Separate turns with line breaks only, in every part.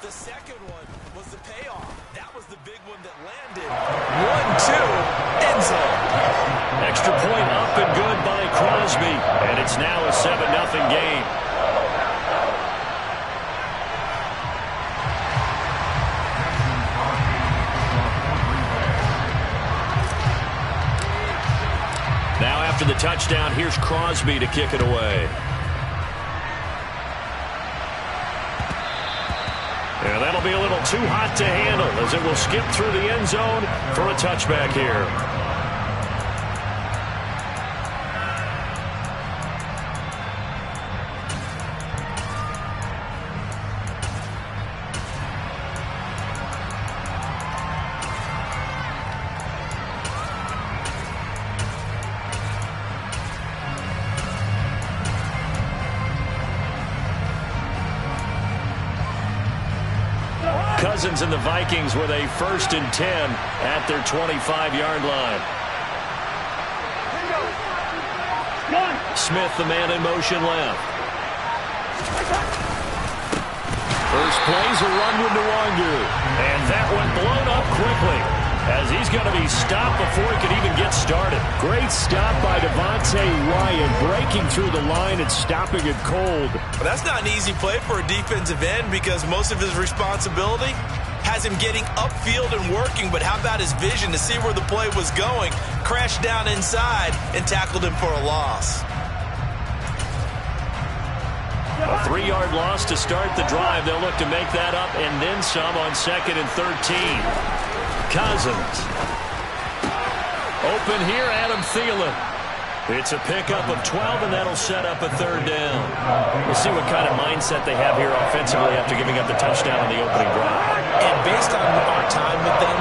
The second one was the payoff. That was the big one that landed. 1-2, end zone.
Extra point up and good by Crosby. And it's now a 7-0 game. Now after the touchdown, here's Crosby to kick it away. And that'll be a little too hot to handle as it will skip through the end zone for a touchback here. Cousins and the Vikings with a 1st and 10 at their 25-yard line. Smith, the man in motion left. First play's a run with Nwangu. And that one blown up quickly as he's going to be stopped before he can even get started.
Great stop by Devontae Wyatt, breaking through the line and stopping it cold.
But that's not an easy play for a defensive end because most of his responsibility has him getting upfield and working, but how about his vision to see where the play was going, crashed down inside, and tackled him for a loss.
A 3-yard loss to start the drive. They'll look to make that up and then some on 2nd and 13. Cousins. Open here, Adam Thielen. It's a pickup of 12, and that'll set up a 3rd down. We'll see what kind of mindset they have here offensively after giving up the touchdown on the opening drive.
And based on our time with them,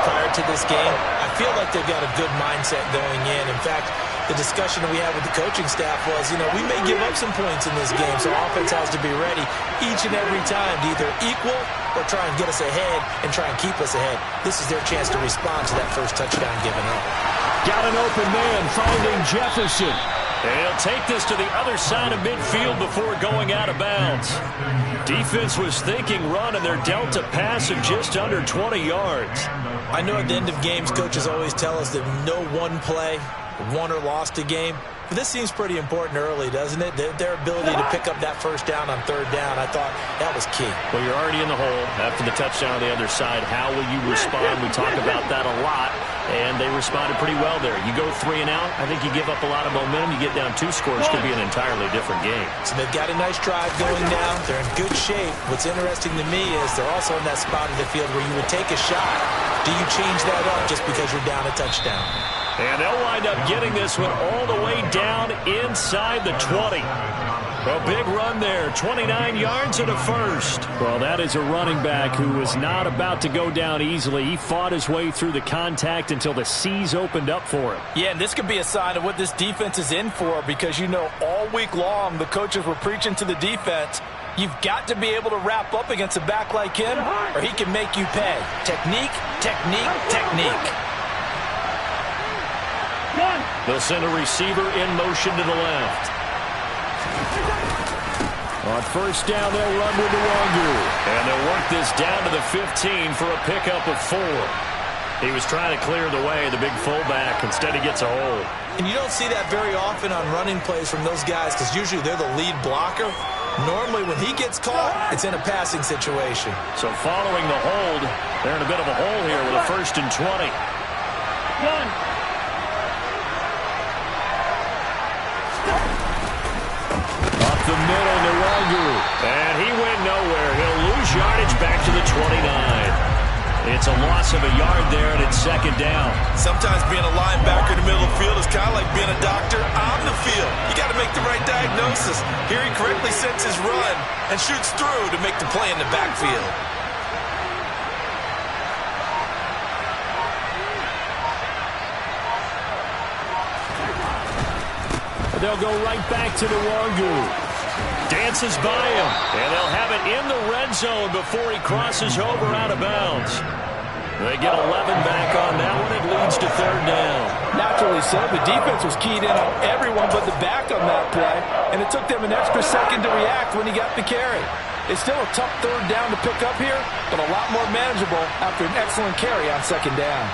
prior to this game, I feel like they've got a good mindset going in. In fact, the discussion that we had with the coaching staff was, we may give up some points in this game, so offense has to be ready each and every time to either equal or try and get us ahead and try and keep us ahead. This is their chance to respond to that first touchdown given up.
Got an open man, finding Jefferson.
And he'll take this to the other side of midfield before going out of bounds. Defense was thinking run, and they're dealt a pass of just under 20 yards.
I know at the end of games, coaches always tell us that no one play won or lost a game. But this seems pretty important early, doesn't it? Their ability to pick up that first down on 3rd down, I thought that was key.
Well, you're already in the hole after the touchdown on the other side. How will you respond? We talk about that a lot, and they responded pretty well there. You go 3 and out, I think you give up a lot of momentum. You get down 2 scores, could be an entirely different game.
So they've got a nice drive going now. They're in good shape. What's interesting to me is they're also in that spot of the field where you would take a shot. Do you change that up just because you're down a touchdown?
And they'll wind up getting this one all the way down inside the 20. A big run there, 29 yards and a 1st.
Well, that is a running back who was not about to go down easily. He fought his way through the contact until the seas opened up for him.
Yeah, and this could be a sign of what this defense is in for because, all week long the coaches were preaching to the defense, you've got to be able to wrap up against a back like him or he can make you pay. Technique, technique, technique.
They'll send a receiver in motion to the left.
On 1st down, they'll run with Nwangu.
And they'll work this down to the 15 for a pickup of 4. He was trying to clear the way, the big fullback. Instead, he gets a hold.
And you don't see that very often on running plays from those guys because usually they're the lead blocker. Normally, when he gets caught, it's in a passing situation.
So following the hold, they're in a bit of a hole here with a 1st and 20.
Up the middle, Nwangu.
And he went nowhere. He'll lose yardage back to the 29. It's a loss of a yard there, and it's 2nd down.
Sometimes being a linebacker in the middle of the field is kind of like being a doctor on the field. You got to make the right diagnosis. Here he correctly sets his run and shoots through to make the play in the backfield.
They'll go right back to Nwangu.
Dances by him, and they'll have it in the red zone before he crosses over out of bounds. They get 11 back on that one. It leads to 3rd down.
Naturally so. The defense was keyed in on everyone but the back on that play, and it took them an extra second to react when he got the carry. It's still a tough third down to pick up here, but a lot more manageable after an excellent carry on second down.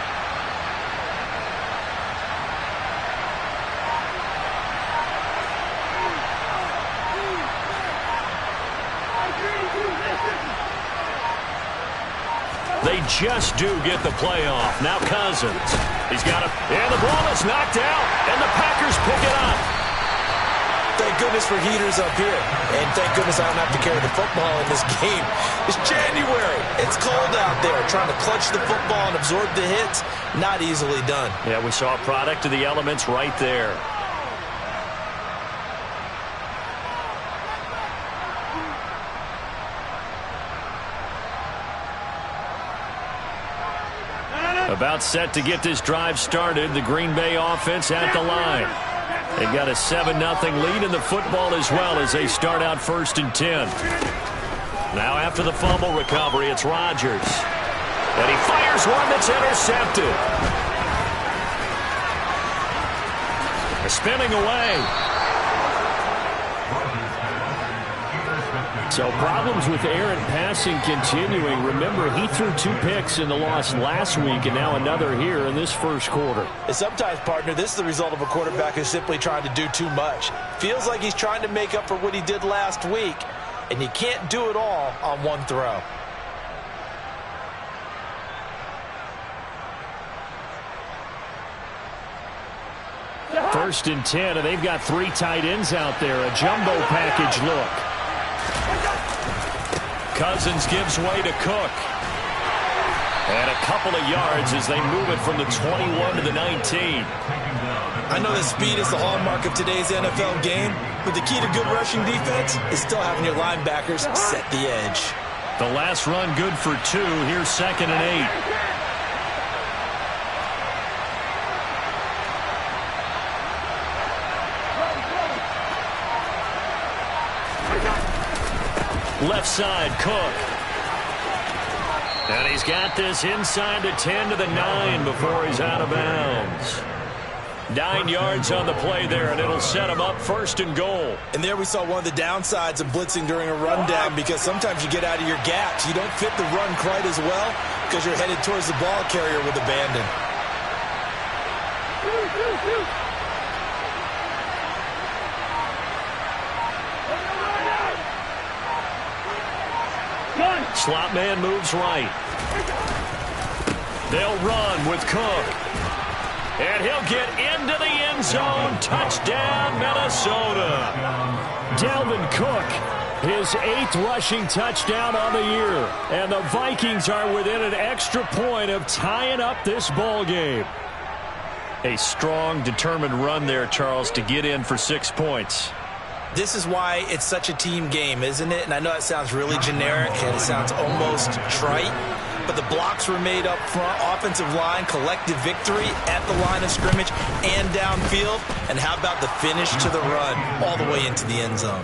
They just do get the play off. Now Cousins. He's got it. And the ball is knocked out. And the Packers pick it up.
Thank goodness for heaters up here. And thank goodness I don't have to carry the football in this game. It's January. It's cold out there. Trying to clutch the football and absorb the hits, not easily done.
Yeah, we saw a product of the elements right there. About set to get this drive started. The Green Bay offense at the line. They've got a 7-0 lead in the football as well as they start out 1st and 10. Now after the fumble recovery, it's Rodgers. And he fires one that's intercepted. Spinning away. So problems with errant passing continuing. Remember, he threw 2 picks in the loss last week and now another here in this first quarter.
And sometimes, partner, this is the result of a quarterback who's simply trying to do too much. Feels like he's trying to make up for what he did last week, and you can't do it all on one throw.
First and 10, and they've got 3 tight ends out there. A jumbo package look. Cousins gives way to Cook. And a couple of yards as they move it from the 21 to the 19.
I know that speed is the hallmark of today's NFL game, but the key to good rushing defense is still having your linebackers set the edge.
The last run good for 2. Here's 2nd and 8. Left side, Cook. And he's got this inside the 10 to the 9 before he's out of bounds. 9 yards on the play there, and it'll set him up 1st and goal.
And there we saw one of the downsides of blitzing during a rundown, because sometimes you get out of your gaps. You don't fit the run quite as well because you're headed towards the ball carrier with abandon.
Slot man moves right. They'll run with Cook. And he'll get into the end zone. Touchdown, Minnesota. Dalvin Cook, his 8th rushing touchdown on the year. And the Vikings are within an extra point of tying up this ball game. A strong, determined run there, Charles, to get in for 6 points.
This is why it's such a team game, isn't it? And I know it sounds really generic and it sounds almost trite, but the blocks were made up front, offensive line, collective victory at the line of scrimmage and downfield. And how about the finish to the run all the way into the end zone?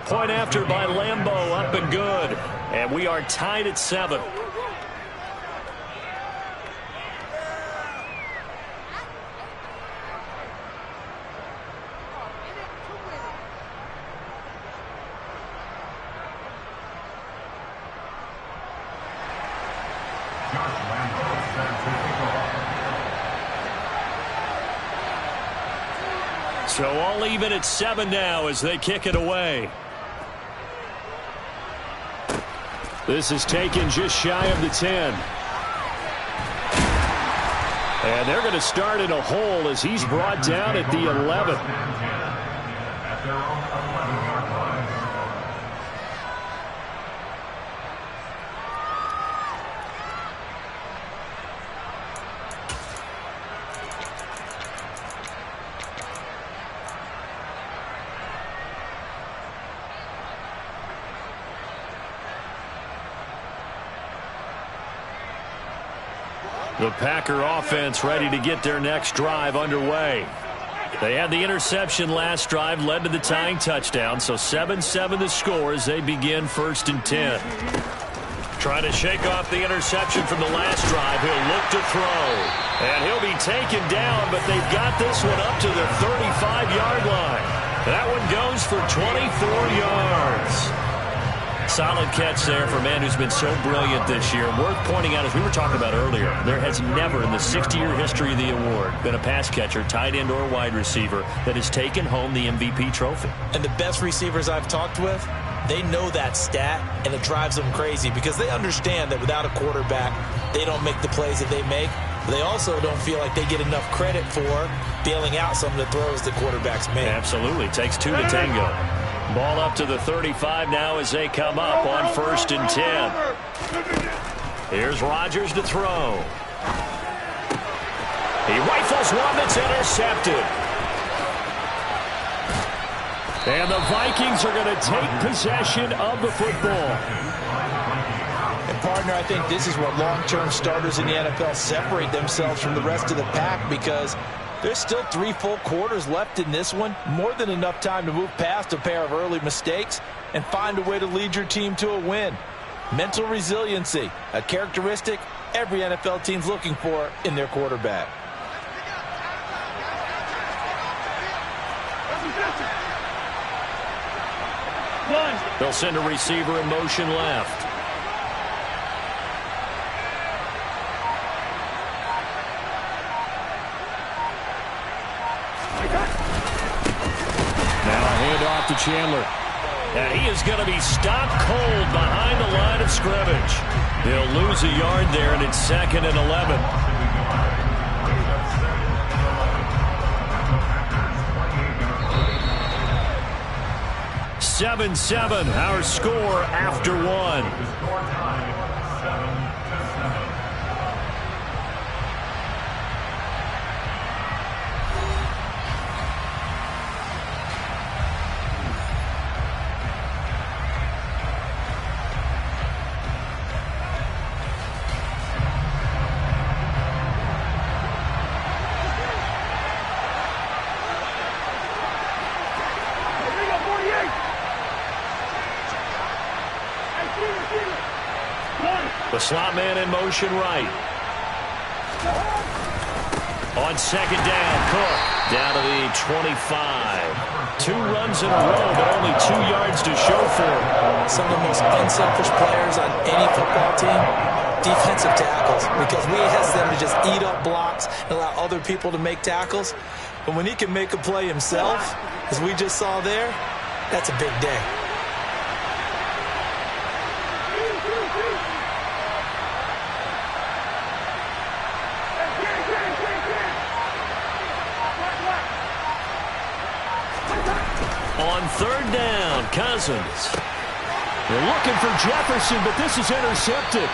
Point after by Lambeau, up and good. And we are tied at 7. So all even at 7 now as they kick it away. This is taken just shy of the 10. And they're going to start in a hole as he's brought down at the 11. The Packer offense ready to get their next drive underway. They had the interception last drive, led to the tying touchdown, so 7-7 the score as they begin 1st and 10. Trying to shake off the interception from the last drive. He'll look to throw. And he'll be taken down, but they've got this one up to the 35-yard line. That one goes for 24 yards.
Solid catch there for a man who's been so brilliant this year. Worth pointing out, as we were talking about earlier, there has never in the 60-year history of the award been a pass catcher, tight end, or wide receiver that has taken home the MVP trophy.
And the best receivers I've talked with, they know that stat, and it drives them crazy because they understand that without a quarterback, they don't make the plays that they make. But they also don't feel like they get enough credit for bailing out some of the throws the quarterbacks make.
Absolutely. Takes two to tango. Ball up to the 35 now as they come up on 1st and 10. Here's Rodgers to throw. He rifles one that's intercepted.
And the Vikings are going to take possession of the football.
And, partner, I think this is where long-term starters in the NFL separate themselves from the rest of the pack because there's still 3 full quarters left in this one. More than enough time to move past a pair of early mistakes and find a way to lead your team to a win. Mental resiliency, a characteristic every NFL team's looking for in their quarterback.
They'll send a receiver in motion left.
To Chandler.
And he is going to be stopped cold behind the line of scrimmage. He'll lose a yard there, and it's 2nd and 11. 7-7, our score after 1. The slot man in motion right. On 2nd down, Cook down to the 25. 2 runs in a row, but only 2 yards to show for him.
Some of the most unselfish players on any football team, defensive tackles, because we ask them to just eat up blocks and allow other people to make tackles. But when he can make a play himself, as we just saw there, that's a big day.
On 3rd down, Cousins.
They're looking for Jefferson, but this is intercepted.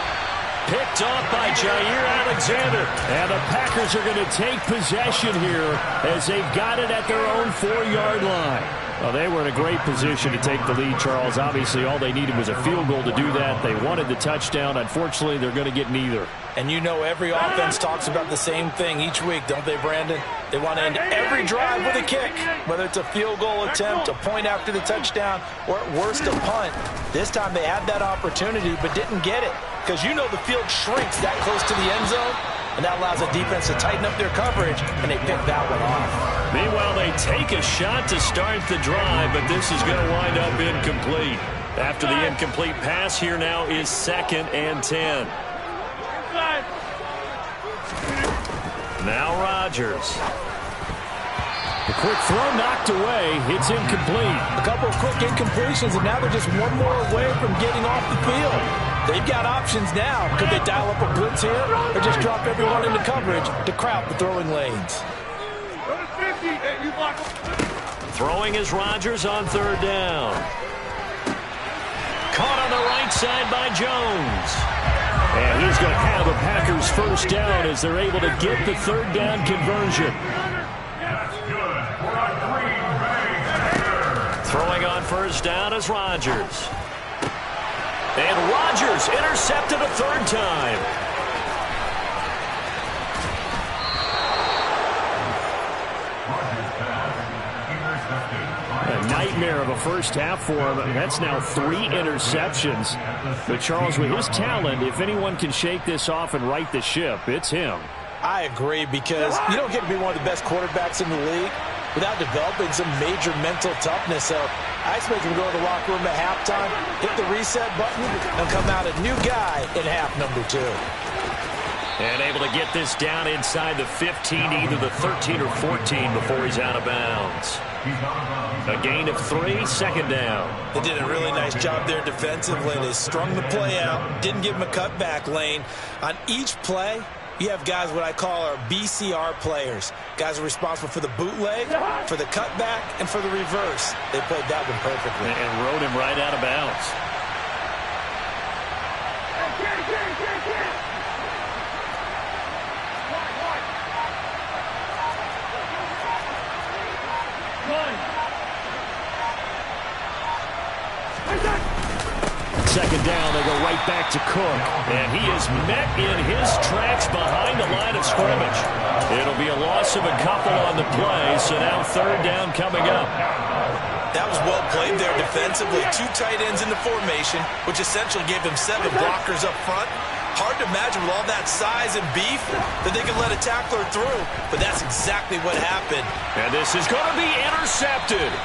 Picked off by Jair Alexander.
And the Packers are going to take possession here as they've got it at their own 4-yard line. Well, they were in a great position to take the lead, Charles. Obviously, all they needed was a field goal to do that. They wanted the touchdown. Unfortunately, they're going to get neither.
And you know every offense talks about the same thing each week, don't they, Brandon? They want to end every drive with a kick, whether it's a field goal attempt, a point after the touchdown, or at worst a punt. This time they had that opportunity but didn't get it because you know the field shrinks that close to the end zone, and that allows the defense to tighten up their coverage, and they pick that one off.
Meanwhile, they take a shot to start the drive, but this is going to wind up incomplete. After the incomplete pass, here now is 2nd and 10. Now Rodgers.
The quick throw knocked away. It's incomplete.
A couple of quick incompletions, and now they're just one more away from getting off the field. They've got options now. Could they dial up a blitz here or just drop everyone into coverage to crowd the throwing lanes?
Throwing is Rodgers on 3rd down. Caught on the right side by Jones.
And he's going to have a Packers 1st down as they're able to get the 3rd down conversion.
Throwing on 1st down is Rodgers. And Rodgers intercepted a 3rd time.
A nightmare of a first half for him. That's now 3 interceptions. But Charles, with his talent, if anyone can shake this off and right the ship, it's him.
I agree, because you don't get to be one of the best quarterbacks in the league without developing some major mental toughness. So I expect him to go to the locker room at halftime, hit the reset button, and come out a new guy in half number 2.
And able to get this down inside the 15, either the 13 or 14 before he's out of bounds. A gain of 3, second down.
They did a really nice job there defensively. They strung the play out, didn't give him a cutback lane. On each play, you have guys what I call our BCR players. Guys are responsible for the bootleg, for the cutback, and for the reverse. They played that one perfectly.
And rode him right out of bounds. Second down, they go right back to Cook. And he is met in his tracks behind the line of scrimmage. It'll be a loss of a couple on the play, so now third down coming up.
That was well played there defensively. 2 tight ends in the formation, which essentially gave them 7 blockers up front. Hard to imagine with all that size and beef that they could let a tackler through, but that's exactly what happened.
And this is going to be intercepted.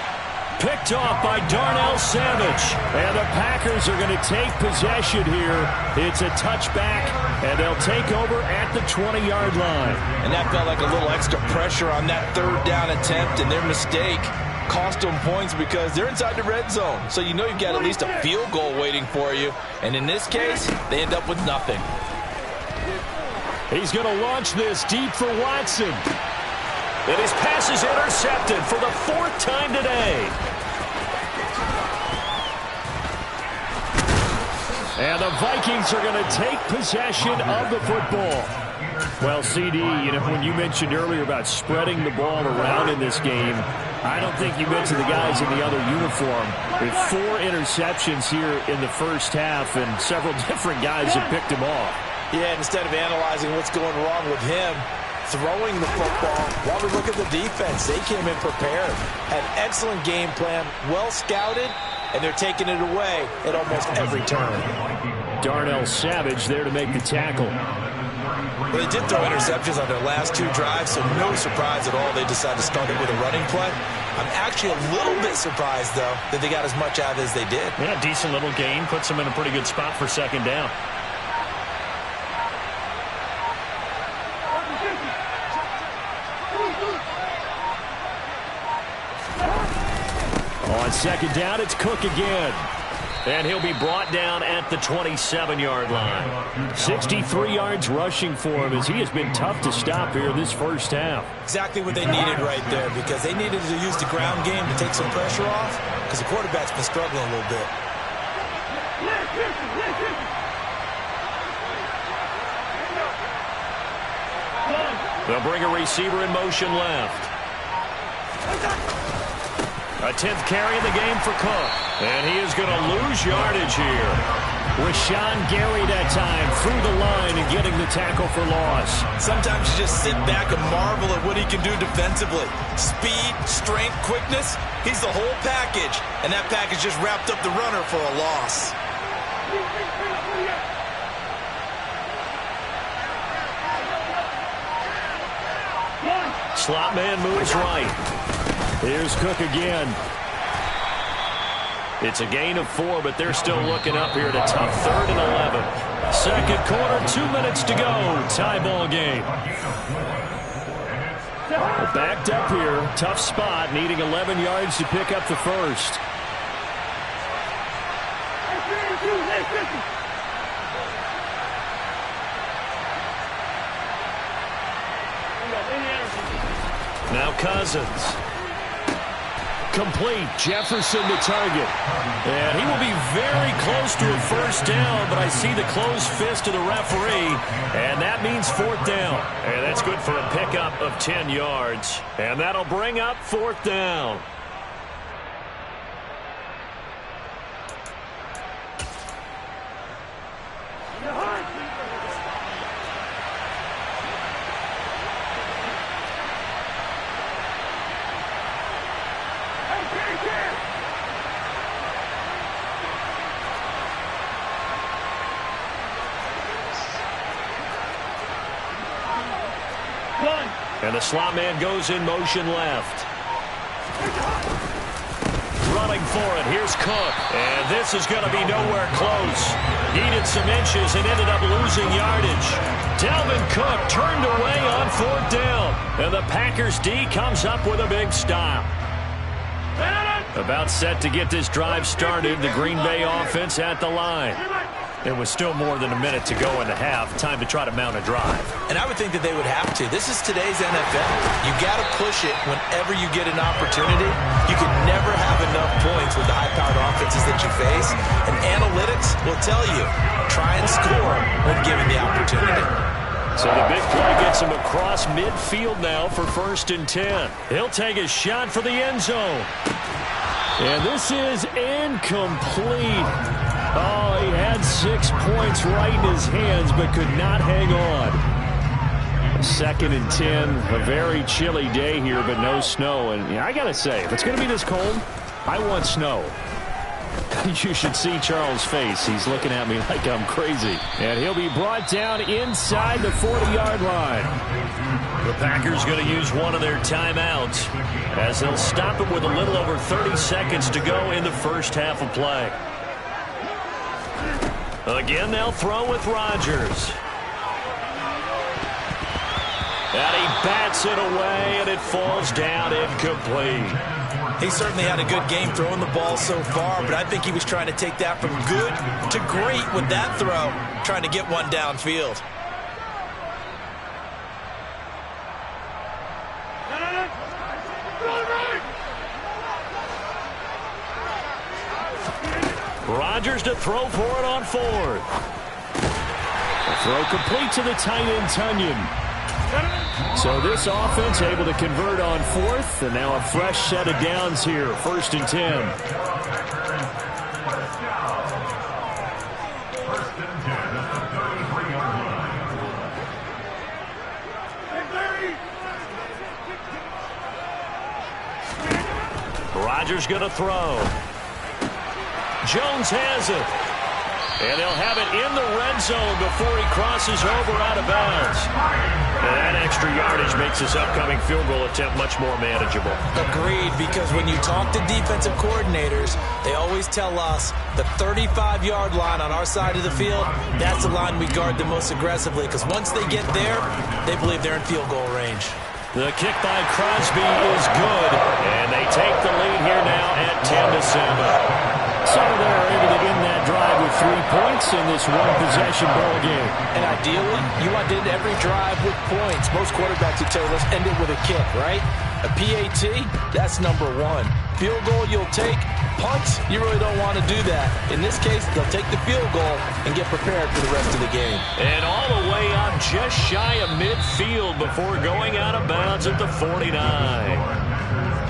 Picked off by Darnell Savage. And the Packers are going to take possession here. It's a touchback, and they'll take over at the 20-yard line.
And that felt like a little extra pressure on that third down attempt, and their mistake cost them points because they're inside the red zone. So you know you've got at least a field goal waiting for you. And in this case, they end up with nothing.
He's going to launch this deep for Watson.
And his pass is intercepted for the 4th time today.
And the Vikings are going to take possession of the football.
Well, CD, you know, when you mentioned earlier about spreading the ball around in this game, I don't think you mentioned the guys in the other uniform. With 4 interceptions here in the first half, and several different guys have picked him off.
Yeah, instead of analyzing what's going wrong with him, throwing the football, while we look at the defense, they came in prepared. Had excellent game plan, well scouted, and they're taking it away at almost every turn.
Darnell Savage there to make the tackle.
Well, they did throw interceptions on their last 2 drives, so no surprise at all they decided to start it with a running play. I'm actually a little bit surprised, though, that they got as much out as they did.
Yeah, decent little gain. Puts them in a pretty good spot for second down.
On second down, it's Cook again.
And he'll be brought down at the 27-yard line. 63 yards rushing for him as he has been tough to stop here this first half.
Exactly what they needed right there, because they needed to use the ground game to take some pressure off, because the quarterback's been struggling a little bit.
They'll bring a receiver in motion left. A 10th carry in the game for Cook. And he is going to lose yardage here.
Rashawn Gary that time through the line and getting the tackle for loss.
Sometimes you just sit back and marvel at what he can do defensively. Speed, strength, quickness, he's the whole package. And that package just wrapped up the runner for a loss.
Slot man moves right.
Here's Cook again.
It's a gain of 4, but they're still looking up here at a tough 3rd and 11.
Second quarter, 2 minutes to go. Tie ball game. We're backed up here. Tough spot, needing 11 yards to pick up the first.
Now Cousins.
Complete. Jefferson the target.
And he will be very close to a first down, but I see the closed fist of the referee, and that means 4th down. And that's good for a pickup of 10 yards. And that'll bring up 4th down. And the slot man goes in motion left.
Running for it. Here's Cook. And this is going to be nowhere close. Needed some inches and ended up losing yardage. Dalvin Cook turned away on 4th down. And the Packers D comes up with a big stop. About set to get this drive started. The Green Bay offense at the line. There was still more than a minute to go in the half. Time to try to mount a drive.
And I would think that they would have to. This is today's NFL. You got to push it whenever you get an opportunity. You can never have enough points with the high-powered offenses that you face. And analytics will tell you, try and score when given the opportunity.
So the big play gets him across midfield now for 1st and 10. He'll take a shot for the end zone. And this is incomplete. Oh, he had 6 points right in his hands, but could not hang on. 2nd and 10, a very chilly day here, but no snow. And I got to say, if it's going to be this cold, I want snow. You should see Charles' face. He's looking at me like I'm crazy. And he'll be brought down inside the 40-yard line. The Packers going to use one of their timeouts as they'll stop it with a little over 30 seconds to go in the first half of play. Again, they'll throw with Rodgers. And he bats it away, and it falls down incomplete.
He certainly had a good game throwing the ball so far, but I think he was trying to take that from good to great with that throw, trying to get one downfield.
Rodgers to throw for it on 4th. The throw complete to the tight end, Tunyon. So this offense able to convert on 4th, and now a fresh set of downs here, 1st and 10. Rodgers going to throw. Jones has it. And they'll have it in the red zone before he crosses over out of bounds. And that extra yardage makes this upcoming field goal attempt much more manageable.
Agreed, because when you talk to defensive coordinators, they always tell us the 35-yard line on our side of the field, that's the line we guard the most aggressively, because once they get there, they believe they're in field goal range.
The kick by Crosby is good, and they take the lead here now at 10-7. So they're able to end that drive with 3 points in this one-possession ball game.
And ideally, you want to end every drive with points. Most quarterbacks would tell us end it with a kick, right? A PAT, that's number 1. Field goal you'll take. Punts, you really don't want to do that. In this case, they'll take the field goal and get prepared for the rest of the game.
And all the way up just shy of midfield before going out of bounds at the 49.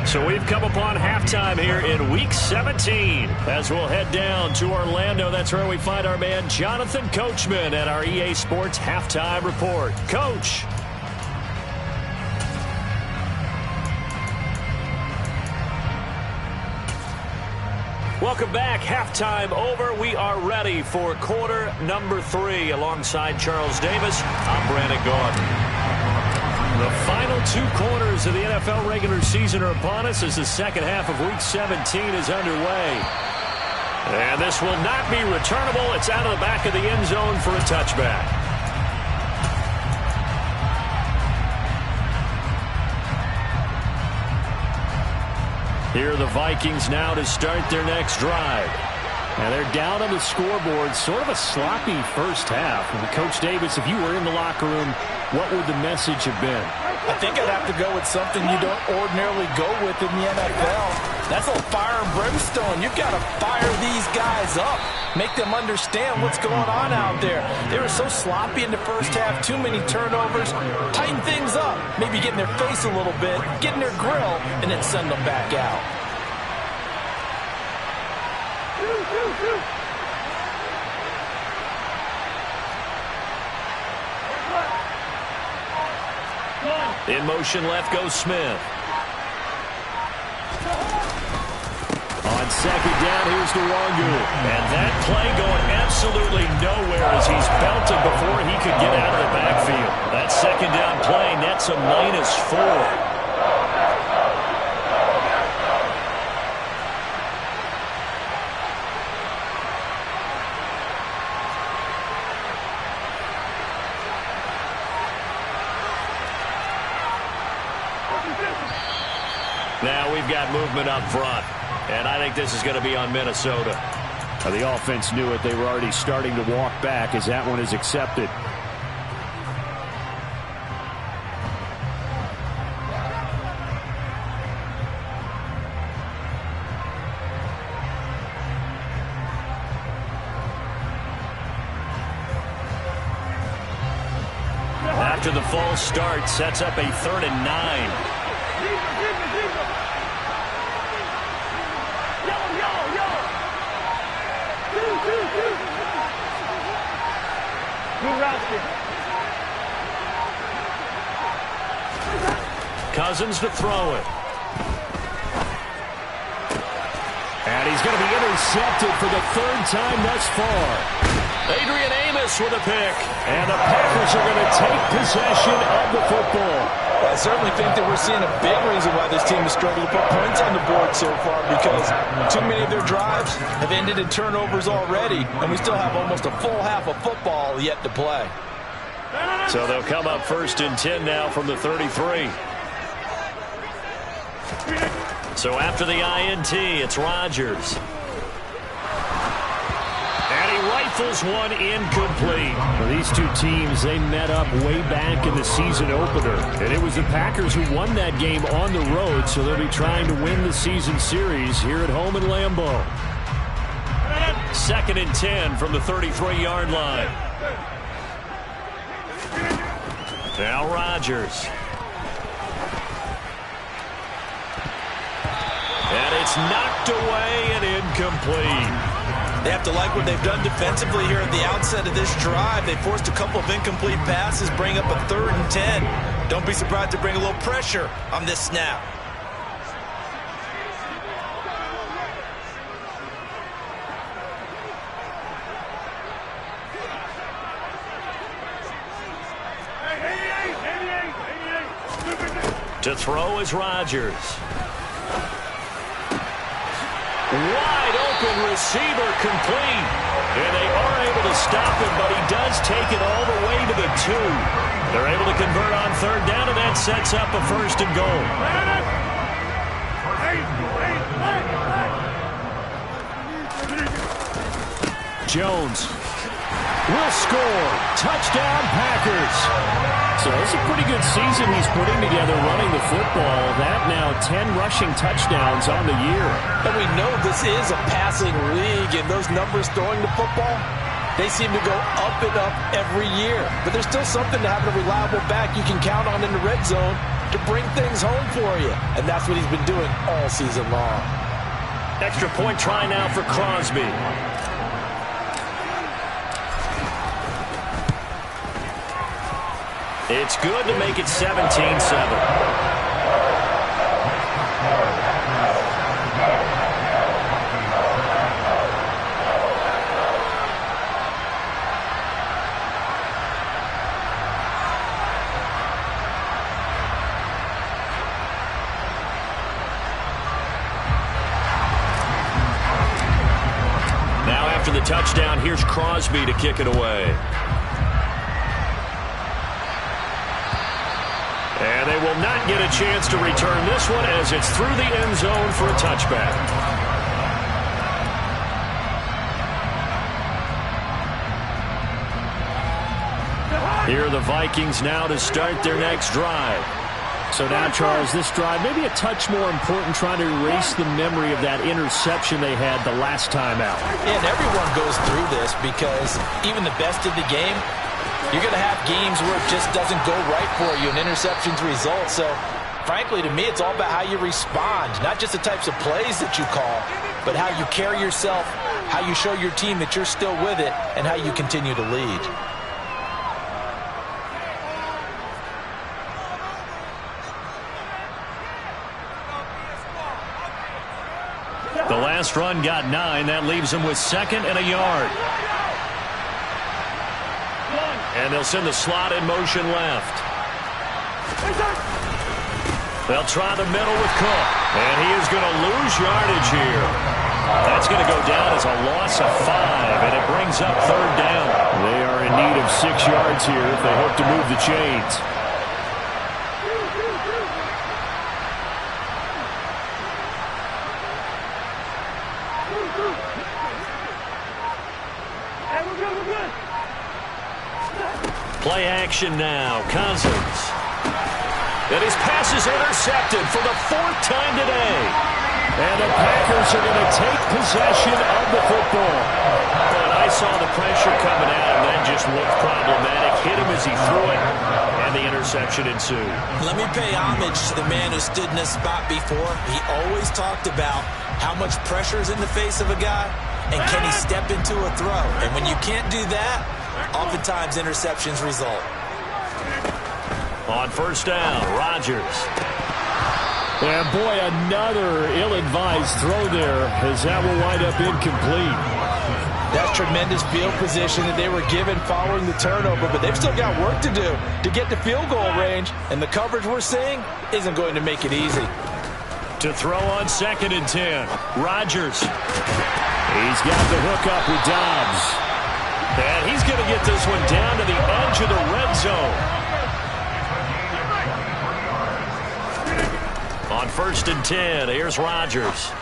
So we've come upon halftime here in Week 17 as we'll head down to Orlando. That's where we find our man Jonathan Coachman at our EA Sports Halftime Report. Coach. Welcome back. Halftime over. We are ready for quarter number 3. Alongside Charles Davis, I'm Brandon Gordon. The final 2 quarters of the NFL regular season are upon us as the second half of Week 17 is underway. And this will not be returnable. It's out of the back of the end zone for a touchback. Here are the Vikings now to start their next drive. And they're down on the scoreboard. Sort of a sloppy first half. And Coach Davis, if you were in the locker room, what would the message have been?
I think I'd have to go with something you don't ordinarily go with in the NFL. That's a fire and brimstone. You've got to fire these guys up. Make them understand what's going on out there. They were so sloppy in the first half. Too many turnovers. Tighten things up. Maybe get in their face a little bit. Get in their grill. And then send them back out.
In motion left goes Smith. On second down, here's Nwangu. And that play going absolutely nowhere as he's belted before he could get out of the backfield. That second down play nets a -4.
Now we've got movement up front, and I think this is going to be on Minnesota.
The offense knew it. They were already starting to walk back as that one is accepted.
After the false start, sets up a 3rd and 9. Cousins to throw it.
And he's going to be intercepted for the 3rd time thus far.
Adrian Amos with a pick.
And the Packers are going to take possession of the football.
I certainly think that we're seeing a big reason why this team has struggled to put points on the board so far, because too many of their drives have ended in turnovers already, and we still have almost a full half of football yet to play.
So they'll come up 1st and 10 now from the 33. So after the INT, it's Rodgers. And he rifles one incomplete.
Well, these two teams, they met up way back in the season opener. And it was the Packers who won that game on the road, so they'll be trying to win the season series here at home in Lambeau.
2nd and 10 from the 33-yard line. Now Rodgers. And it's knocked away and incomplete.
They have to like what they've done defensively here at the outset of this drive. They forced a couple of incomplete passes, bring up a 3rd and 10. Don't be surprised to bring a little pressure on this snap.
To throw is Rodgers. Wide open receiver complete. And they are able to stop him, but he does take it all the way to the 2. They're able to convert on 3rd down, and that sets up a 1st and goal.
Jones will score. Touchdown, Packers. So it's a pretty good season he's putting together running the football. That now 10 rushing touchdowns on the year.
And we know this is a passing league, and those numbers throwing the football, they seem to go up and up every year. But there's still something to having a reliable back you can count on in the red zone to bring things home for you. And that's what he's been doing all season long.
Extra point try now for Crosby. It's good to make it 17-7. Now after the touchdown, here's Crosby to kick it away. And they will not get a chance to return this one as it's through the end zone for a touchback. Here are the Vikings now to start their next drive.
So now, Charles, this drive maybe a touch more important, trying to erase the memory of that interception they had the last time out.
And everyone goes through this because even the best of the game, you're going to have games where it just doesn't go right for you and interceptions result. So, frankly, to me, it's all about how you respond, not just the types of plays that you call, but how you carry yourself, how you show your team that you're still with it, and how you continue to lead.
The last run got 9. That leaves them with 2nd and a yard. And they'll send the slot in motion left. They'll try the middle with Cook. And he is going to lose yardage here. That's going to go down as a loss of 5, and it brings up 3rd down.
They are in need of 6 yards here if they hope to move the chains. Play action now. Cousins. And his pass is intercepted for the 4th time today.
And the Packers are going to take possession of the football.
And I saw the pressure coming at him. That just looked problematic. Hit him as he threw it, and the interception ensued.
Let me pay homage to the man who stood in this spot before. He always talked about how much pressure is in the face of a guy, and can he step into a throw. And when you can't do that, oftentimes interceptions result.
On first down, Rodgers.
And boy, another ill-advised throw there, as that will wind up incomplete.
That's tremendous field position that they were given following the turnover, but they've still got work to do to get to field goal range, and the coverage we're seeing isn't going to make it easy.
To throw on 2nd and 10, Rodgers.
He's got the hook up with Dobbs.
And he's going to get this one down to the edge of the red zone. On 1st and 10, here's Rodgers.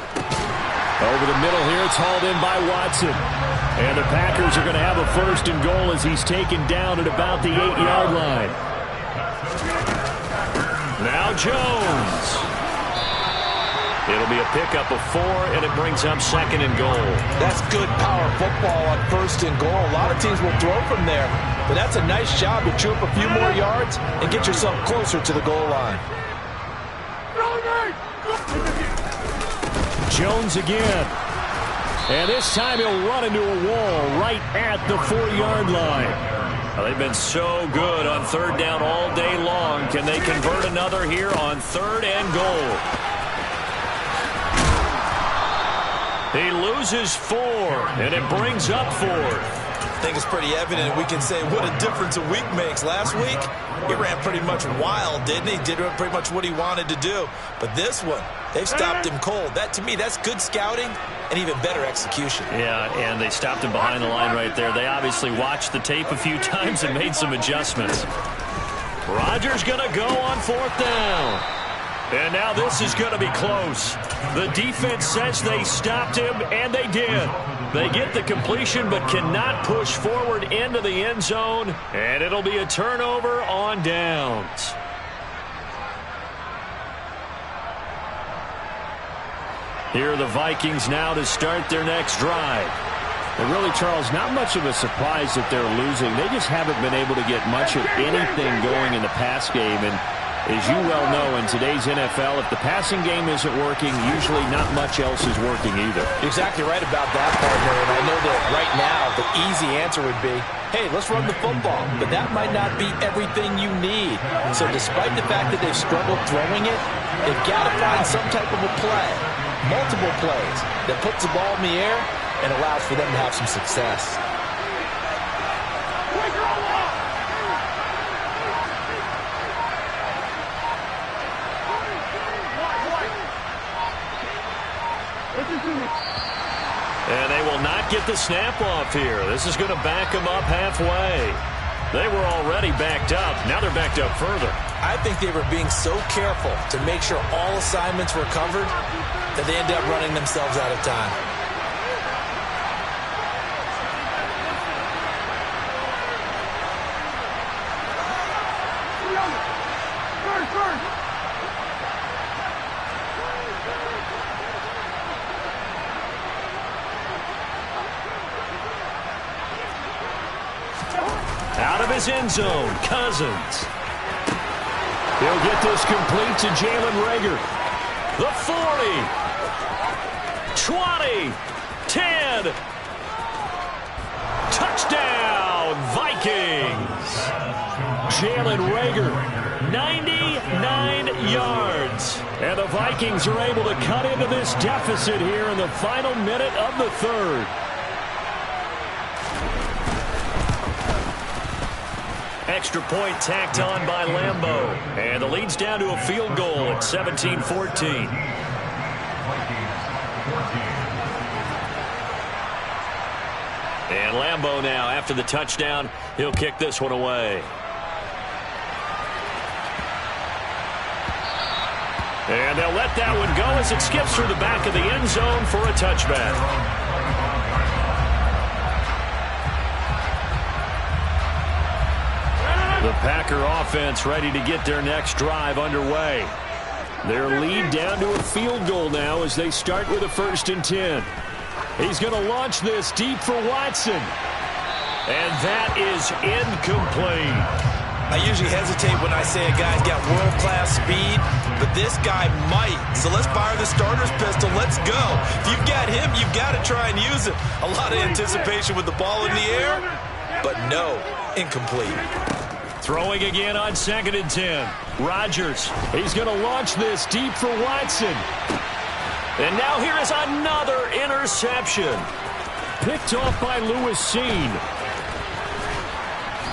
Over the middle here, it's hauled in by Watson. And the Packers are going to have a 1st and goal as he's taken down at about the 8-yard line.
Now Jones. It'll be a pickup of 4, and it brings up 2nd and goal.
That's good power football on 1st and goal. A lot of teams will throw from there, but that's a nice job to chew up a few more yards and get yourself closer to the goal line.
Jones again. And this time he'll run into a wall right at the 4-yard line.
Well, they've been so good on 3rd down all day long. Can they convert another here on 3rd and goal? He loses 4, and it brings up 4th.
I think it's pretty evident we can say what a difference a week makes. Last week, he ran pretty much wild, didn't he? Did pretty much what he wanted to do. But this one, they've stopped him cold. That, to me, that's good scouting and even better execution.
Yeah, and they stopped him behind the line right there. They obviously watched the tape a few times and made some adjustments. Rodgers going to go on 4th down. And now this is going to be close. The defense says they stopped him, and they did. They get the completion but cannot push forward into the end zone, and it'll be a turnover on downs. Here are the Vikings now to start their next drive.
And really, Charles, not much of a surprise that they're losing. They just haven't been able to get much of anything going in the pass game. And as you well know, in today's NFL, if the passing game isn't working, usually not much else is working either.
Exactly right about that, partner. And I know that right now the easy answer would be, hey, let's run the football. But that might not be everything you need. So despite the fact that they've struggled throwing it, they've got to find some type of a play, multiple plays, that puts the ball in the air and allows for them to have some success.
And they will not get the snap off here. This is going to back them up halfway. They were already backed up. Now they're backed up further.
I think they were being so careful to make sure all assignments were covered that they ended up running themselves out of time.
Out of his end zone, Cousins.
He'll get this complete to Jalen Reagor.
The 40. 20. 10. Touchdown, Vikings.
Jalen Reagor, 99 yards. And the Vikings are able to cut into this deficit here in the final minute of the 3rd.
Extra point tacked on by Lambeau. And the lead's down to a field goal at 17-14. And Lambeau now, after the touchdown, he'll kick this one away. And they'll let that one go as it skips through the back of the end zone for a touchback. The Packer offense ready to get their next drive underway. Their lead down to a field goal now as they start with a 1st and 10. He's going to launch this deep for Watson. And that is incomplete.
I usually hesitate when I say a guy's got world-class speed, but this guy might. So let's fire the starter's pistol. Let's go. If you've got him, you've got to try and use it. A lot of anticipation with the ball in the air, but no, incomplete.
Throwing again on 2nd and 10. Rodgers, he's going to launch this deep for Watson. And now here is another interception. Picked off by Lewis Seen.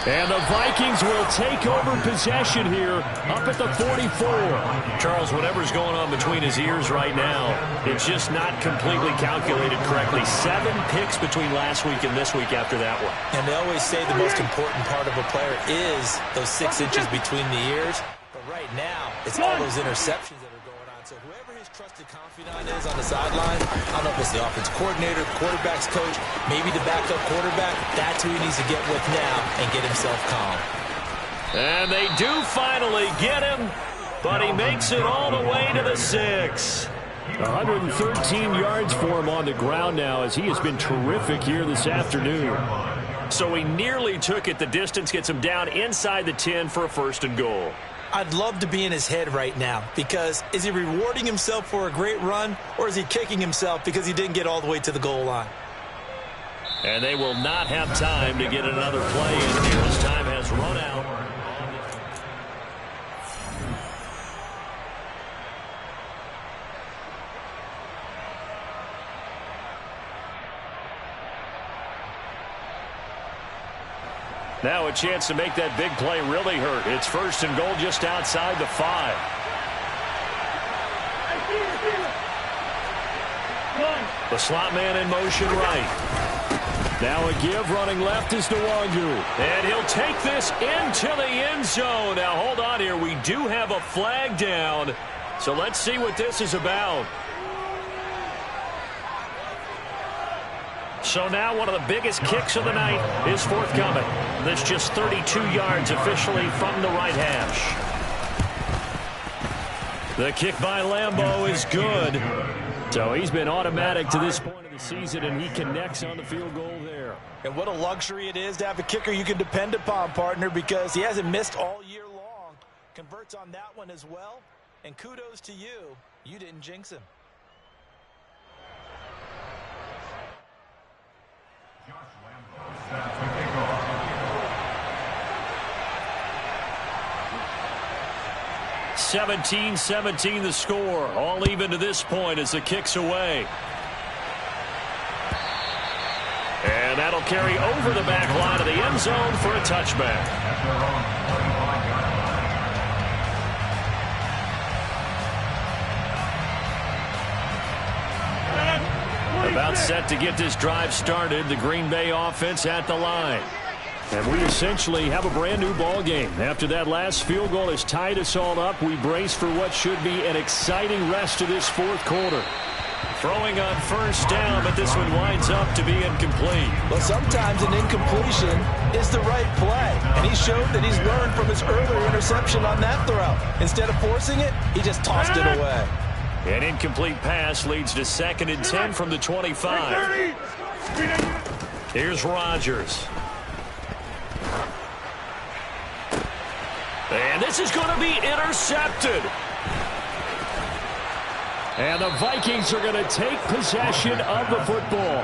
And the Vikings will take over possession here up at the 44.
Charles, whatever's going on between his ears right now, it's just not completely calculated correctly. 7 picks between last week and this week after that one.
And they always say the most important part of a player is those 6 inches between the ears. But right now, it's all those interceptions that are going on. So whoever his trusted confidant is on the sideline, I don't know if it's the offense coordinator, quarterback's coach, maybe the backup quarterback, that's who he needs to get with now and get himself calm.
And they do finally get him, but he makes it all the way to the 6. 113 yards for him on the ground now as he has been terrific here this afternoon.
So he nearly took it the distance, gets him down inside the 10 for a 1st and goal.
I'd love to be in his head right now because is he rewarding himself for a great run or is he kicking himself because he didn't get all the way to the goal line?
And they will not have time to get another play in here as time has run out.
Now a chance to make that big play really hurt. It's 1st and goal just outside the 5. The slot man in motion right. Now a give running left is Nwangu. And he'll take this into the end zone. Now hold on here. We do have a flag down. So let's see what this is about. So now one of the biggest kicks of the night is forthcoming. This just 32 yards officially from the right hash. The kick by Lambeau is good. So he's been automatic to this point of the season, and he connects on the field goal there.
And what a luxury it is to have a kicker you can depend upon, partner, because he hasn't missed all year long. Converts on that one as well. And kudos to you. You didn't jinx him.
17-17 the score. All even to this point as the kick's away. And that'll carry over the back line of the end zone for a touchback. About set to get this drive started. The Green Bay offense at the line. And we essentially have a brand new ball game. After that last field goal has tied us all up, we brace for what should be an exciting rest of this 4th quarter. Throwing on 1st down, but this one winds up to be incomplete.
Well, sometimes an incompletion is the right play. And he showed that he's learned from his earlier interception on that throw. Instead of forcing it, he just tossed it away.
An incomplete pass leads to 2nd and 10 from the 25. Here's Rodgers. And this is going to be intercepted. And the Vikings are going to take possession of the football.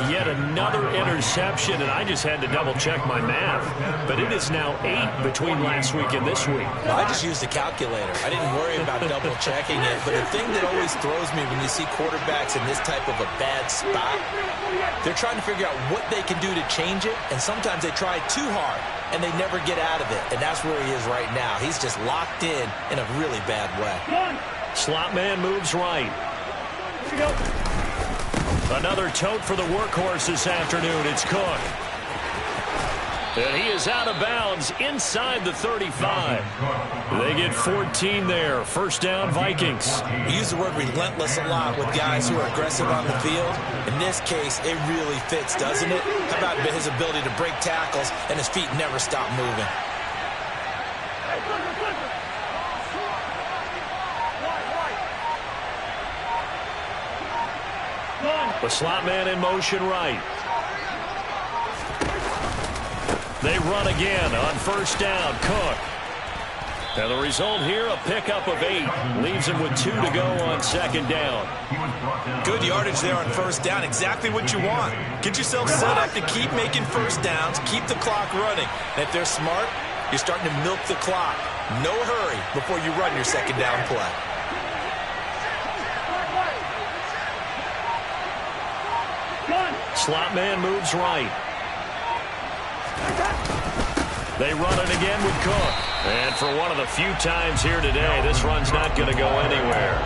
Yet another interception, and I just had to double-check my math. But it is now 8 between last week and this week.
Well, I just used a calculator. I didn't worry about double-checking it. But the thing that always throws me when you see quarterbacks in this type of a bad spot, they're trying to figure out what they can do to change it, and sometimes they try too hard, and they never get out of it. And that's where he is right now. He's just locked in a really bad way.
Slot man moves right. Another tote for the workhorse this afternoon. It's Cook. And he is out of bounds inside the 35. They get 14 there. 1st down, Vikings.
We use the word relentless a lot with guys who are aggressive on the field. In this case, it really fits, doesn't it? How about his ability to break tackles and his feet never stop moving?
The slot man in motion right. They run again on first down. Cook. And the result here, a pickup of 8. Leaves him with 2 to go on second down.
Good yardage there on first down. Exactly what you want. Get yourself set up to keep making first downs. Keep the clock running. And if they're smart, you're starting to milk the clock. No hurry before you run your second down play.
Slot man moves right. They run it again with Cook. And for one of the few times here today, this run's not going to go anywhere.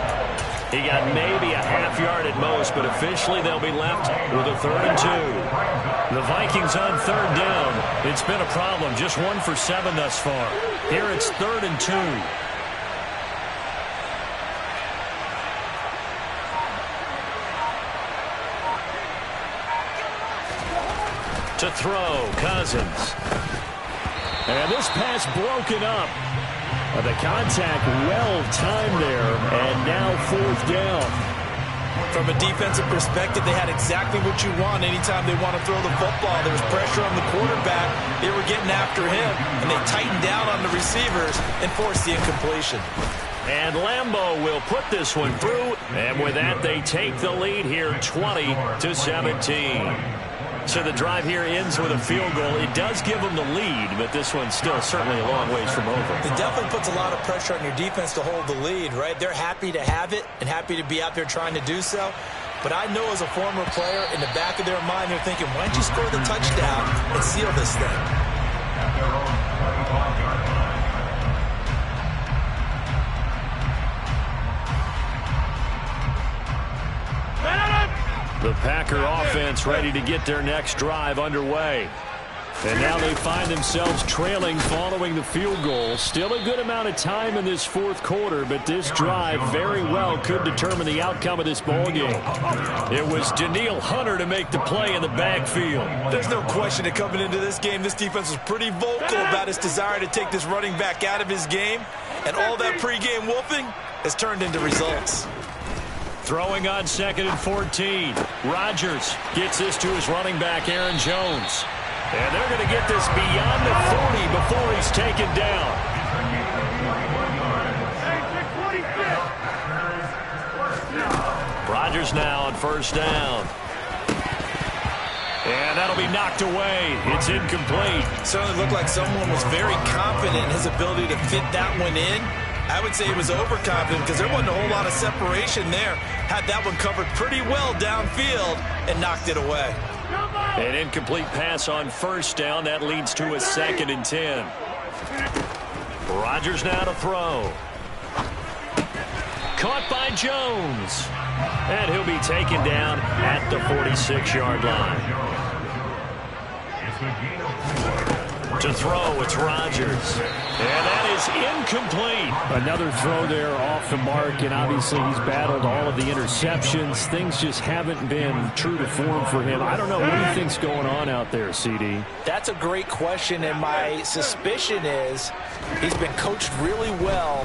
He got maybe a half yard at most, but officially they'll be left with a 3rd and 2. The Vikings on third down. It's been a problem. Just 1 for 7 thus far. Here it's 3rd and 2. To throw, Cousins. And this pass broken up. The contact well-timed there, and now 4th down.
From a defensive perspective, they had exactly what you want anytime they want to throw the football. There was pressure on the quarterback. They were getting after him, and they tightened down on the receivers and forced the incompletion.
And Lambeau will put this one through, and with that, they take the lead here 20-17. So the drive here ends with a field goal. It does give them the lead, but this one's still certainly a long ways from over.
It definitely puts a lot of pressure on your defense to hold the lead, right? They're happy to have it and happy to be out there trying to do so. But I know as a former player, in the back of their mind, they're thinking, why don't you score the touchdown and seal this thing?
The Packer offense ready to get their next drive underway. And now they find themselves trailing following the field goal. Still a good amount of time in this 4th quarter, but this drive very well could determine the outcome of this ballgame. It was Danielle Hunter to make the play in the backfield.
There's no question that coming into this game, this defense was pretty vocal about its desire to take this running back out of his game. And all that pregame wolfing has turned into results.
Throwing on 2nd and 14. Rodgers gets this to his running back, Aaron Jones. And they're going to get this beyond the 40 before he's taken down. Rodgers now on first down. And that'll be knocked away. It's incomplete.
Certainly looked like someone was very confident in his ability to fit that one in. I would say he was overconfident because there wasn't a whole lot of separation there. Had that one covered pretty well downfield and knocked it away.
An incomplete pass on first down. That leads to a 2nd and 10. Rodgers now to throw. Caught by Jones. And he'll be taken down at the 46-yard line. To throw, it's Rodgers. And that is incomplete.
Another throw there off the mark, and obviously he's battled all of the interceptions. Things just haven't been true to form for him. I don't know what do you think's going on out there, CD?
That's a great question, and my suspicion is he's been coached really well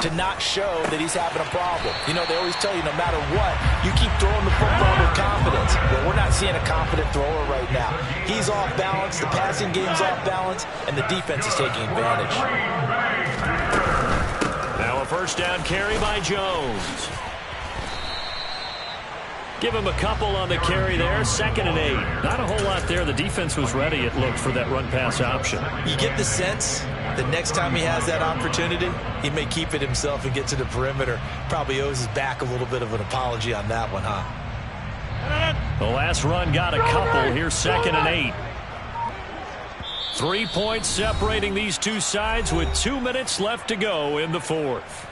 to not show that he's having a problem. You know, they always tell you no matter what, you keep throwing the football with confidence. Well, we're not seeing a confident thrower right now. He's off balance, the passing game's off balance, and the defense is taking advantage.
Now a first down carry by Jones. Give him a couple on the carry there. 2nd and 8. Not a whole lot there. The defense was ready, it looked, for that run-pass option.
You get the sense the next time he has that opportunity, he may keep it himself and get to the perimeter. Probably owes his back a little bit of an apology on that one, huh?
The last run got a couple. Here's 2nd and 8. 3 points separating these two sides with 2 minutes left to go in the 4th.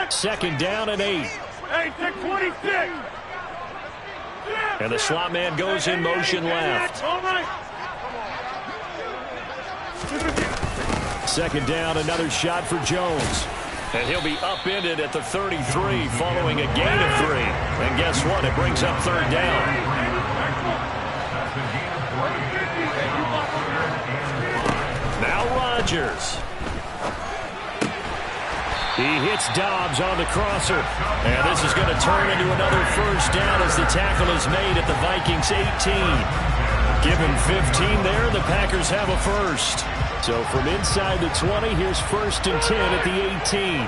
Second down and 8. And the slot man goes in motion left. 2nd down, another shot for Jones. And he'll be upended at the 33 following a gain of 3. And guess what? It brings up third down. Now Rodgers. He hits Dobbs on the crosser. And this is going to turn into another first down as the tackle is made at the Vikings 18. Given 15 there, the Packers have a first. So from inside the 20, here's first and 10 at the 18.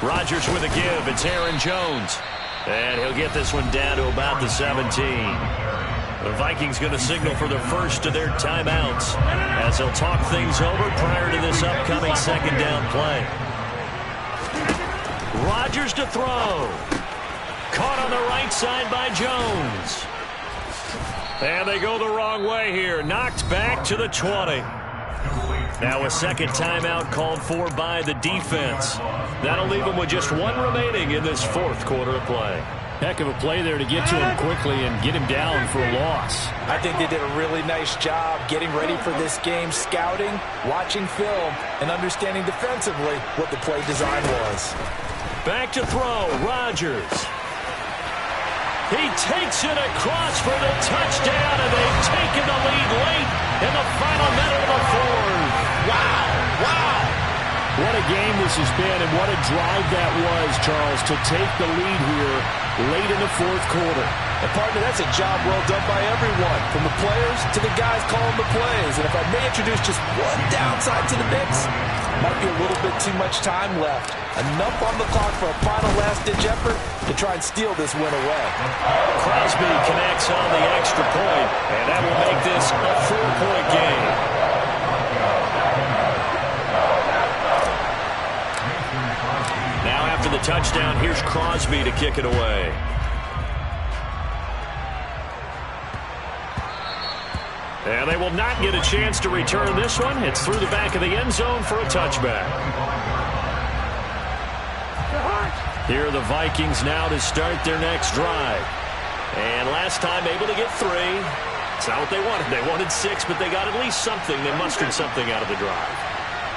Rodgers with a give. It's Aaron Jones. And he'll get this one down to about the 17. The Vikings going to signal for the first of their timeouts as they'll talk things over prior to this upcoming second down play. Rodgers to throw. Caught on the right side by Jones. And they go the wrong way here. Knocked back to the 20. Now a second timeout called for by the defense. That'll leave them with just one remaining in this fourth quarter of play.
Heck of a play there to get to him quickly and get him down for a loss.
I think they did a really nice job getting ready for this game, scouting, watching film, and understanding defensively what the play design was.
Back to throw, Rodgers. He takes it across for the touchdown, and they've taken the lead late in the final minute of the fourth.
Wow, wow.
What a game this has been, and what a drive that was, Charles, to take the lead here late in the fourth quarter.
And partner, that's a job well done by everyone, from the players to the guys calling the plays. And if I may introduce just one downside to the mix, might be a little bit too much time left. Enough on the clock for a final last-ditch effort to try and steal this win away.
Crosby connects on the extra point, and that will make this a 4-point game. Now after the touchdown, here's Crosby to kick it away. And they will not get a chance to return this one. It's through the back of the end zone for a touchback. Here are the Vikings now to start their next drive. And last time able to get 3. It's not what they wanted. They wanted 6, but they got at least something. They mustered something out of the drive.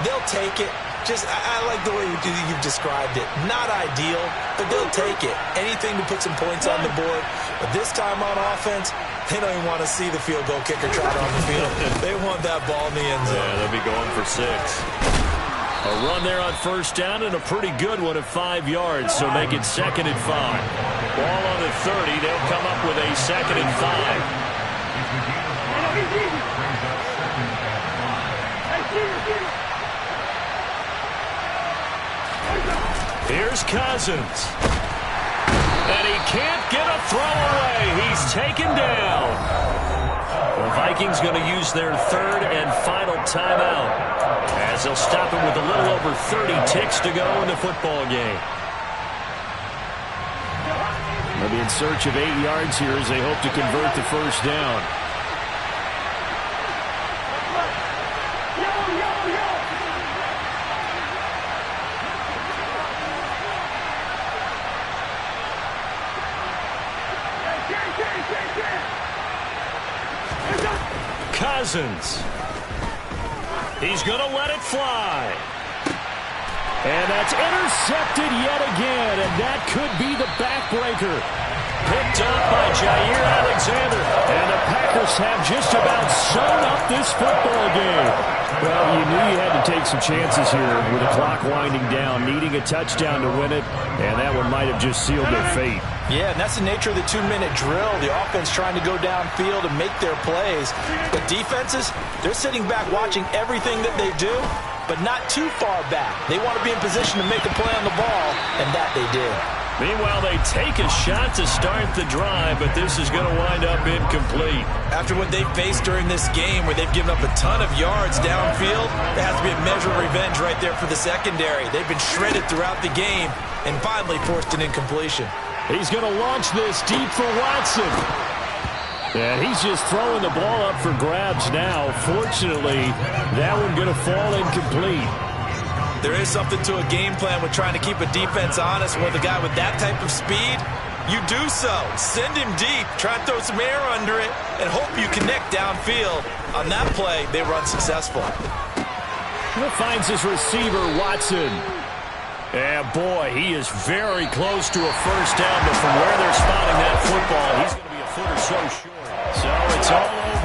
They'll take it. I like the way you've described it. Not ideal, but they'll take it. Anything to put some points on the board. But this time on offense, they don't even want to see the field goal kicker trot on the field. They want that ball in the end zone.
Yeah, they'll be going for 6. A run there on first down and a pretty good one at 5 yards, so make it 2nd and 5. Ball on the 30. They'll come up with a 2nd and 5. Here's Cousins. And he can't get a throw away. He's taken down. The Vikings going to use their 3rd and final timeout as they'll stop him with a little over 30 ticks to go in the football game.
They'll be in search of 8 yards here as they hope to convert the first down.
Cousins. He's going to let it fly.
And that's intercepted yet again, and that could be the backbreaker.
Picked up by Jair Alexander.
And the Packers have just about sewn up this football game. Well, you knew you had to take some chances here with the clock winding down, needing a touchdown to win it, and that one might have just sealed their fate.
Yeah, and that's the nature of the 2-minute drill. The offense trying to go downfield and make their plays. But defenses, they're sitting back watching everything that they do, but not too far back. They want to be in position to make a play on the ball, and that they did.
Meanwhile, they take a shot to start the drive, but this is going to wind up incomplete.
After what they faced during this game where they've given up a ton of yards downfield, there has to be a measure of revenge right there for the secondary. They've been shredded throughout the game and finally forced an incompletion.
He's going to launch this deep for Watson. And he's just throwing the ball up for grabs now. Fortunately, that one going to fall incomplete.
There is something to a game plan with trying to keep a defense honest with a guy with that type of speed. you do so. Send him deep. Try and throw some air under it and hope you connect downfield. On that play, they run successful.
Finds his receiver, Watson. And boy, he is very close to a first down, but from where they're spotting that football, he's going to be a foot or so short. So it's all over.